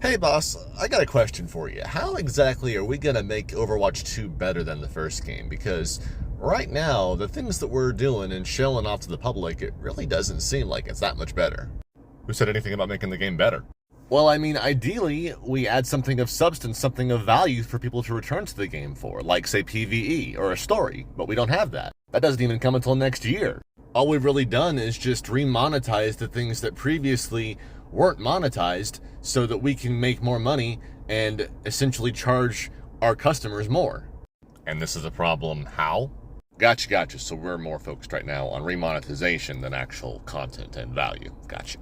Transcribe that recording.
Hey boss, I got a question for you. How exactly are we going to make Overwatch 2 better than the first game? Because right now, the things that we're doing and showing off to the public, it really doesn't seem like it's that much better. Who said anything about making the game better? Well, I mean, ideally, we add something of substance, something of value for people to return to the game for, like, say, PvE or a story, but we don't have that. That doesn't even come until next year. All we've really done is just remonetize the things that previously weren't monetized so that we can make more money and essentially charge our customers more. And this is a problem how? Gotcha. So we're more focused right now on remonetization than actual content and value. Gotcha.